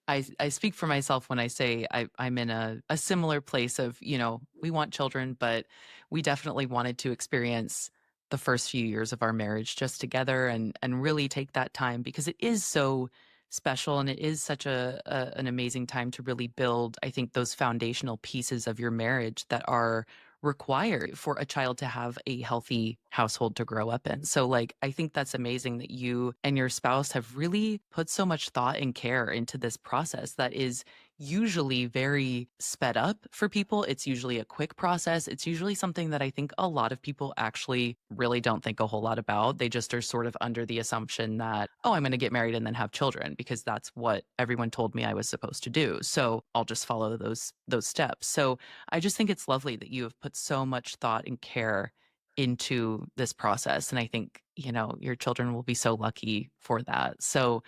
I speak for myself when I say I'm in a similar place of, we want children, but we definitely wanted to experience the first few years of our marriage just together and really take that time because it is so special and it is such an amazing time to really build, I think, those foundational pieces of your marriage that are required for a child to have a healthy household to grow up in. So I think that's amazing that you and your spouse have really put so much thought and care into this process that is usually very sped up for people. It's usually a quick process. It's usually something that I think a lot of people actually really don't think a whole lot about. They just are sort of under the assumption that, oh, I'm going to get married and then have children because that's what everyone told me I was supposed to do. So I'll just follow those steps. So I just think it's lovely that you have put so much thought and care into this process. And I think, your children will be so lucky for that. So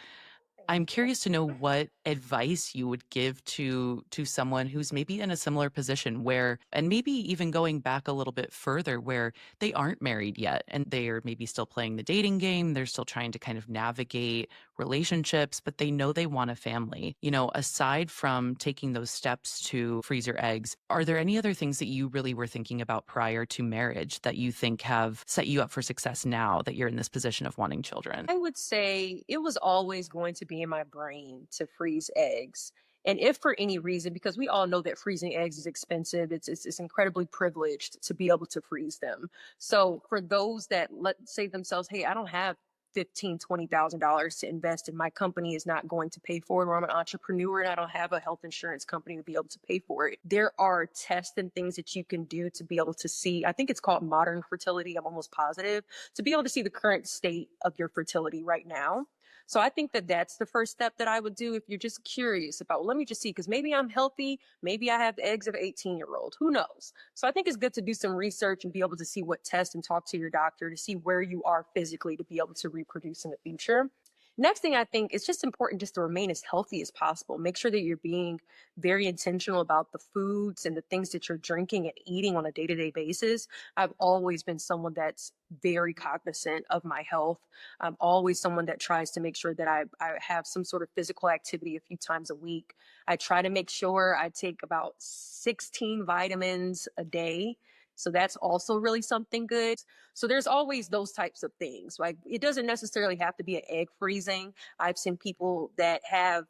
I'm curious to know what advice you would give to someone who's maybe in a similar position where, and maybe even going back a little bit further, where they aren't married yet and they are maybe still playing the dating game. They're still trying to kind of navigate relationships, but they know they want a family. Aside from taking those steps to freeze your eggs, are there any other things that you really were thinking about prior to marriage that you think have set you up for success now that you're in this position of wanting children? I would say it was always going to be in my brain to freeze eggs. And if for any reason, because we all know that freezing eggs is expensive, it's incredibly privileged to be able to freeze them. So for those that let's say themselves, hey, I don't have $15,000-$20,000 to invest, and my company is not going to pay for it, or I'm an entrepreneur and I don't have a health insurance company to be able to pay for it. There are tests and things that you can do to be able to see. I think it's called modern fertility. I'm almost positive, to be able to see the current state of your fertility right now. So I think that that's the first step that I would do if you're just curious about, well, let me just see, because maybe I'm healthy. Maybe I have the eggs of an 18-year-old. Who knows? So I think it's good to do some research and be able to see what tests and talk to your doctor to see where you are physically to be able to reproduce in the future. Next thing, I think it's just important just to remain as healthy as possible. Make sure that you're being very intentional about the foods and the things that you're drinking and eating on a day-to-day basis. I've always been someone that's very cognizant of my health. I'm always someone that tries to make sure that I have some sort of physical activity a few times a week. I try to make sure I take about 16 vitamins a day. So that's also really something good. So there's always those types of things. Like, it doesn't necessarily have to be an egg freezing. I've seen people that have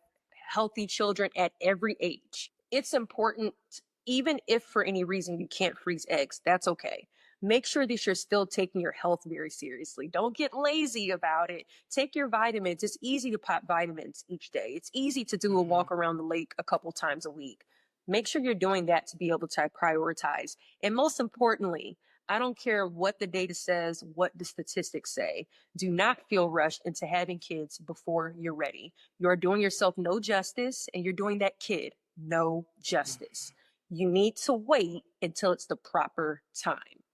healthy children at every age. It's important, even if for any reason you can't freeze eggs, that's okay. Make sure that you're still taking your health very seriously. Don't get lazy about it. Take your vitamins. It's easy to pop vitamins each day. It's easy to do a walk around the lake a couple times a week. Make sure you're doing that to be able to prioritize. And most importantly, I don't care what the data says, what the statistics say. Do not feel rushed into having kids before you're ready. You're doing yourself no justice, and you're doing that kid no justice. You need to wait until it's the proper time.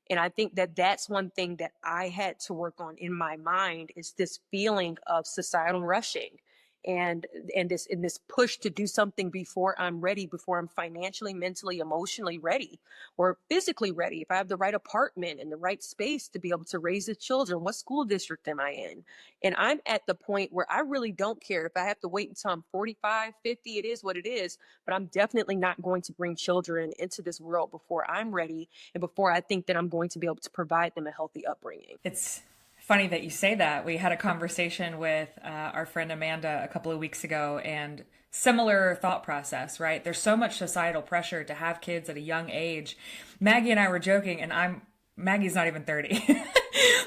And I think that that's one thing that I had to work on in my mind, is this feeling of societal rushing and this push to do something before I'm ready, before I'm financially, mentally, emotionally ready, or physically ready. If I have the right apartment and the right space to be able to raise the children, what school district am I in? And I'm at the point where I really don't care if I have to wait until I'm 45, 50, it is what it is, but I'm definitely not going to bring children into this world before I'm ready and before I think that I'm going to be able to provide them a healthy upbringing. It's funny that you say that. We had a conversation with our friend Amanda a couple of weeks ago, and similar thought process, right? There's so much societal pressure to have kids at a young age. Maggie and I were joking, and Maggie's not even 30,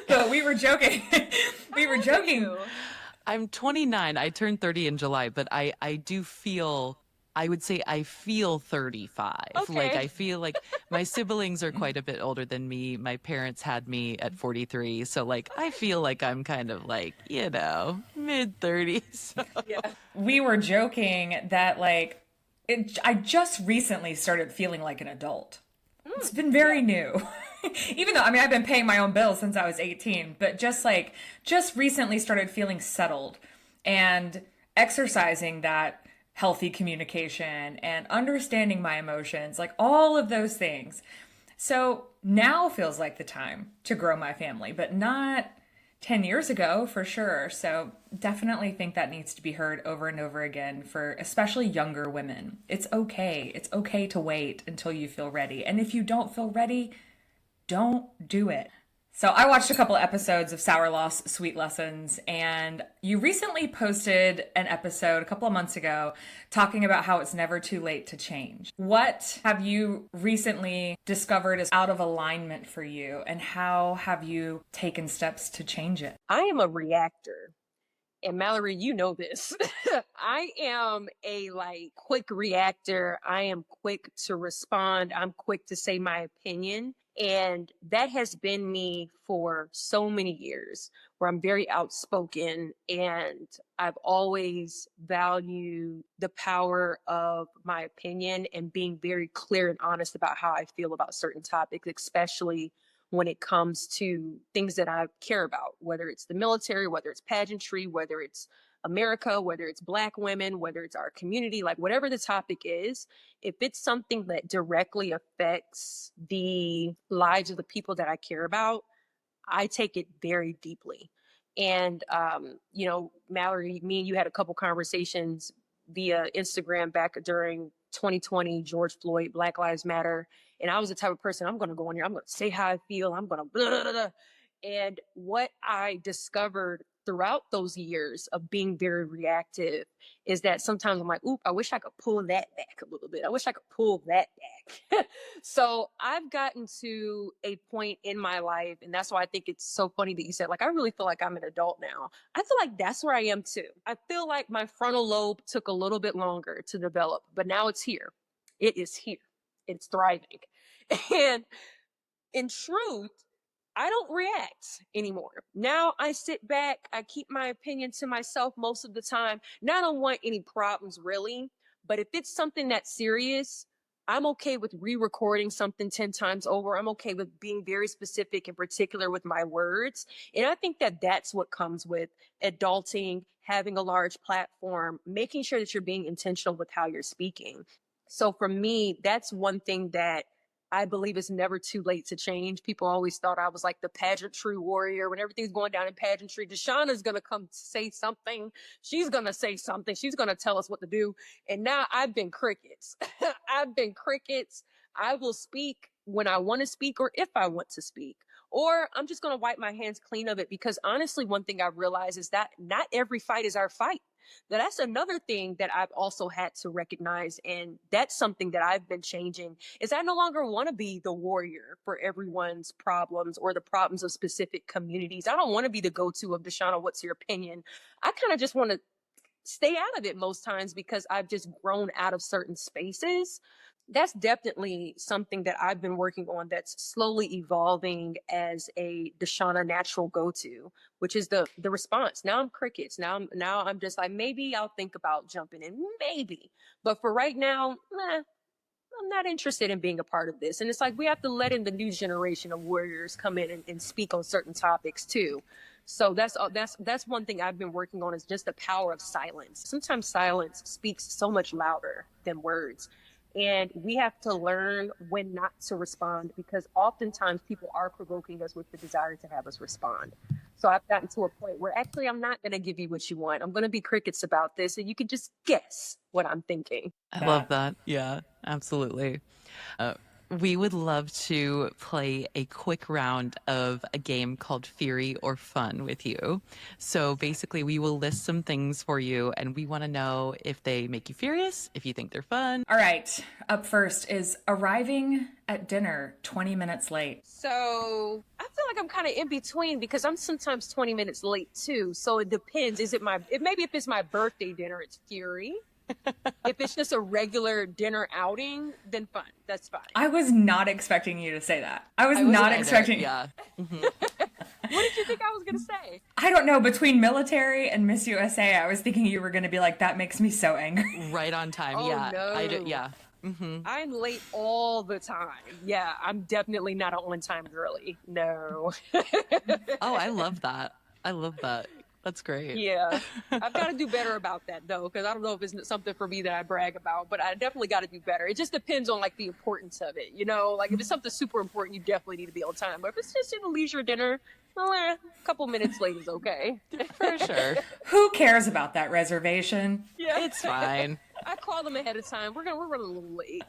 but we were joking. We were joking. I'm 29. I turned 30 in July, but I do feel, I would say I feel 35. Okay. Like, I feel like my siblings are quite a bit older than me. My parents had me at 43. So, like, I feel like I'm kind of like, mid 30s. Yeah. We were joking that, like, I just recently started feeling like an adult. It's been very new. Even though, I mean, I've been paying my own bills since I was 18, but just recently started feeling settled and exercising that healthy communication and understanding my emotions, like all of those things. So now feels like the time to grow my family, but not 10 years ago for sure. So definitely think that needs to be heard over and over again for especially younger women. It's okay. It's okay to wait until you feel ready. And if you don't feel ready, don't do it. So I watched a couple episodes of Sour Loss, Sweet Lessons, and you recently posted an episode a couple of months ago talking about how it's never too late to change. What have you recently discovered is out of alignment for you, and how have you taken steps to change it? I am a reactor. And Mallory, you know this. I am a quick reactor. I am quick to respond. I'm quick to say my opinion. And that has been me for so many years, where I'm very outspoken, and I've always valued the power of my opinion and being very clear and honest about how I feel about certain topics, especially when it comes to things that I care about, whether it's the military, whether it's pageantry, whether it's America, whether it's Black women, whether it's our community, like whatever the topic is, if it's something that directly affects the lives of the people that I care about, I take it very deeply. And, Mallory, me and you had a couple conversations via Instagram back during 2020, George Floyd, Black Lives Matter. And I was the type of person, I'm going to go in here, I'm going to say how I feel, I'm going to blah, blah, blah. And what I discovered throughout those years of being very reactive is that sometimes I'm like, oop, I wish I could pull that back a little bit. I wish I could pull that back. So I've gotten to a point in my life, and that's why I think it's so funny that you said, like, I really feel like I'm an adult now. I feel like that's where I am too. I feel like my frontal lobe took a little bit longer to develop, but now it's here. It is here. It's thriving. And in truth, I don't react anymore. Now I sit back, I keep my opinion to myself most of the time. Now I don't want any problems really, but if it's something that's serious, I'm okay with re-recording something 10 times over. I'm okay with being very specific and particular with my words. And I think that that's what comes with adulting, having a large platform, making sure that you're being intentional with how you're speaking. So for me, that's one thing that I believe it's never too late to change. People always thought I was like the pageantry warrior. When everything's going down in pageantry, Deshauna's going to come say something. She's going to say something. She's going to tell us what to do. And now I've been crickets. I've been crickets. I will speak when I want to speak or if I want to speak. Or I'm just going to wipe my hands clean of it, because honestly, one thing I've realized is that not every fight is our fight. Now, that's another thing that I've also had to recognize. And that's something that I've been changing, is I no longer want to be the warrior for everyone's problems or the problems of specific communities. I don't want to be the go-to of Deshauna, what's your opinion? I kind of just want to stay out of it most times because I've just grown out of certain spaces. That's definitely something that I've been working on that's slowly evolving as a Deshauna natural go-to, which is the response. Now I'm crickets. Now I'm just like, maybe I'll think about jumping in, maybe. But for right now, I'm not interested in being a part of this. And it's like, we have to let in the new generation of warriors come in and speak on certain topics too. So that's one thing I've been working on, is just the power of silence. Sometimes silence speaks so much louder than words. And we have to learn when not to respond, because oftentimes people are provoking us with the desire to have us respond. So I've gotten to a point where actually I'm not going to give you what you want. I'm going to be crickets about this, and you can just guess what I'm thinking. I love that. Yeah, absolutely. We would love to play a quick round of a game called Fury or Fun with you. So basically, we will list some things for you, and we want to know if they make you furious, if you think they're fun. All right. Up first is arriving at dinner 20 minutes late. So I feel like I'm kind of in between, because I'm sometimes 20 minutes late too. So it depends. Maybe if it's my birthday dinner, it's fury. If it's just a regular dinner outing, then fun. That's fine. I was not expecting you to say that. I was not expecting. Yeah. Mm-hmm. What did you think I was going to say? I don't know. Between military and Miss USA, I was thinking you were going to be like, that makes me so angry. Right on time. Oh, yeah. no. Yeah. Mm-hmm. I'm late all the time. Yeah, I'm definitely not an on-time girly. No. Oh, I love that. That's great. Yeah. I've got to do better about that, though, because I don't know if it's something for me that I brag about, but I definitely got to do better. It just depends on, like, the importance of it, you know? Like, if it's something super important, you definitely need to be on time. But if it's just in a leisure dinner, well, a couple minutes late is okay. For sure. Who cares about that reservation? Yeah. It's fine. I call them ahead of time. We're running a little late.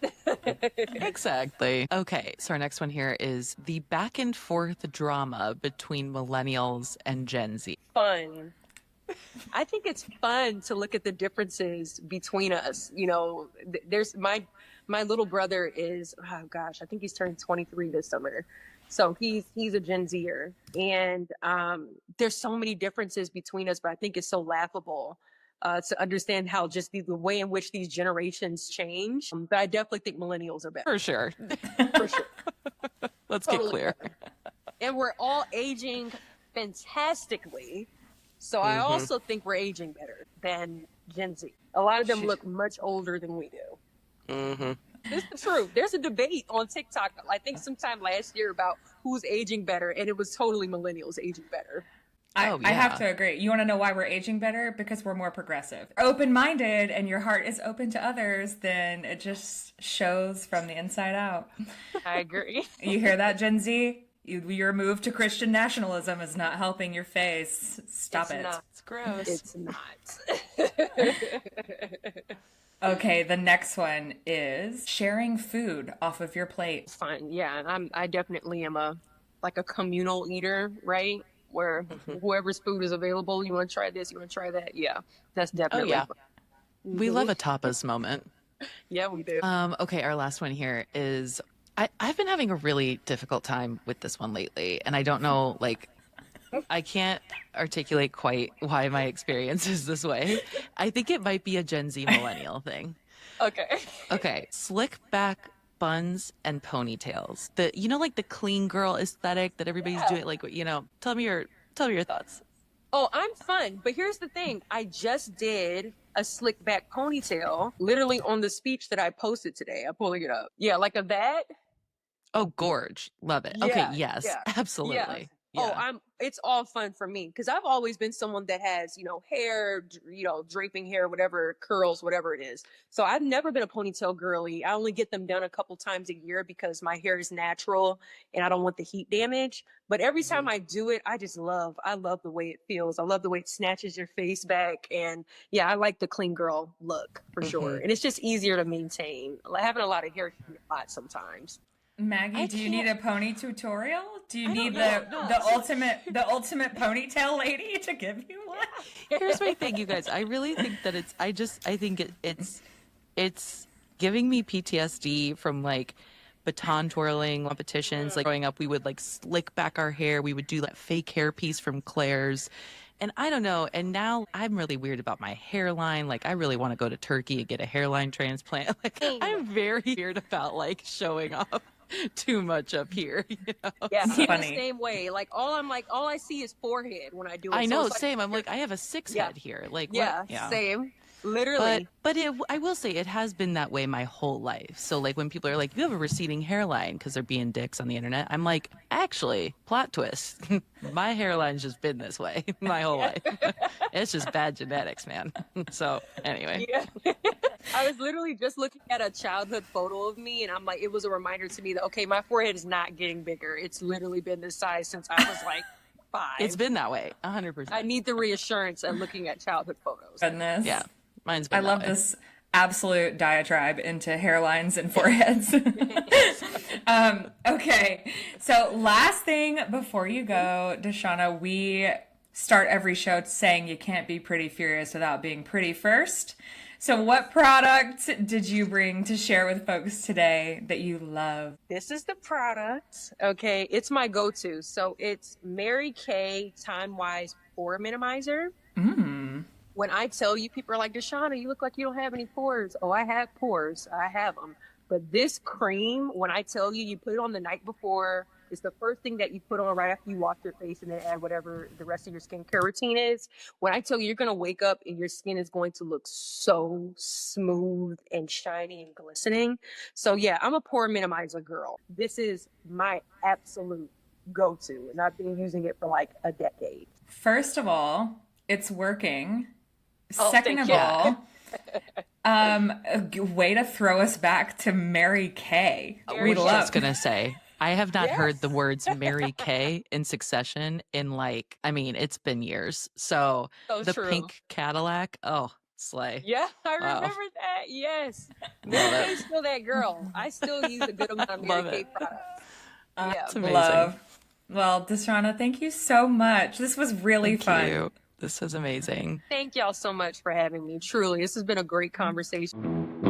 Exactly. Okay, so our next one here is the back and forth drama between millennials and Gen Z. Fun. I think it's fun to look at the differences between us. You know, there's my little brother is, oh gosh, I think he's turning 23 this summer. So he's a Gen Z-er, and there's so many differences between us, but I think it's so laughable to understand how just the way in which these generations change. But I definitely think millennials are better. For sure. For sure. Let's Totally get clear. better. And we're all aging fantastically. So I also think we're aging better than Gen Z. A lot of them look much older than we do. Mm-hmm. This is true. There's a debate on TikTok, I think sometime last year, about who's aging better, and it was totally millennials aging better. I have to agree. You want to know why we're aging better? Because we're more progressive. Open-minded, and your heart is open to others, then it just shows from the inside out. I agree. You hear that, Gen Z? Your move to Christian nationalism is not helping your face. Stop it. Not. It's gross. It's not. Okay, the next one is sharing food off of your plate. Fine. Yeah, I definitely am a communal eater, right? where whoever's food is available, you want to try this, you want to try that. Yeah, that's Oh definitely. yeah, we love Mhm. a tapas moment. Yeah, we do. Okay, our last one here is I've been having a really difficult time with this one lately, and I don't know, like, I can't articulate quite why my experience is this way. I think it might be a Gen Z millennial thing. Okay. Okay, slick back buns and ponytails. The like the clean girl aesthetic that everybody's Yeah. doing. Like, tell me your thoughts. Oh, I'm fun. But here's the thing. I just did a slick back ponytail literally on the speech that I posted today. I'm pulling it up. Yeah, like a that. Oh, gorge, love it. Okay, Yeah, yes, yeah, yeah. absolutely, Oh, yeah. it's all fun for me because I've always been someone that has, hair, draping hair, whatever, curls, whatever it is. So I've never been a ponytail girly. I only get them done a couple times a year because my hair is natural and I don't want the heat damage. But every time I do it, I love the way it feels. I love the way it snatches your face back. And yeah, I like the clean girl look for sure. Hmm. And it's just easier to maintain. Like, having a lot of hair can be a lot sometimes. Maggie, I do you need can't. a pony tutorial? Do you I need don't know. No. the ultimate ponytail lady to give you one? Here's my thing, you guys. I really think that I think it's giving me PTSD from like baton twirling competitions. Like growing up, we would like slick back our hair. We would do that fake hair piece from Claire's. And I don't know. And now I'm really weird about my hairline. Like I really want to go to Turkey and get a hairline transplant. Like I'm very weird about like showing off too much up here, Yeah, I'm So the Funny. same way. Like all I see is forehead when I do it. I So know, it's like, same. I'm like, I have a six yeah, head here. Like yeah, what? Yeah. same. But Literally. I will say it has been that way my whole life. So like when people are like, you have a receding hairline because they're being dicks on the internet, I'm like, actually, plot twist. My hairline's just been this way my whole life. It's just bad genetics, man. So anyway, Yeah. I was literally just looking at a childhood photo of me and I'm like, it was a reminder to me that, okay, my forehead is not getting bigger. It's literally been this size since I was like it's 5. been that way, I 100%. need the reassurance of looking at childhood photos. Goodness. Yeah, mine's I been that love way. this absolute diatribe into hairlines and foreheads. Okay, so last thing before you go, Deshauna, we start every show saying you can't be pretty furious without being pretty first. So what product did you bring to share with folks today that you love? This is the product. Okay, it's my go-to. So it's Mary Kay Time Wise Pore Minimizer. When I tell you, people are like, Deshauna, you look like you don't have any pores. Oh, I have pores. I have them. But this cream, when I tell you, you put it on the night before, it's the first thing that you put on right after you wash your face and then add whatever the rest of your skincare routine is. When I tell you, you're going to wake up and your skin is going to look so smooth and shiny and glistening. So yeah, I'm a pore minimizer girl. This is my absolute go-to. And I've been using it for like a decade. First of all, it's working. Oh, Second thank of you. all, a way to throw us back to Mary Kay. I We was love. just gonna say, I have not heard the Yes. words Mary Kay in succession in like, I mean, it's been years. So So the true. pink Cadillac, oh, slay. Yeah, I Wow. remember that. Yes. Love Mary it. Kay's still that girl. I still use a good amount of Mary Love Kay it. products. Yeah. It's amazing. Love. Well, Deshauna, thank you so much. This was really Thank fun. you. This was amazing. Thank y'all so much for having me. Truly, this has been a great conversation.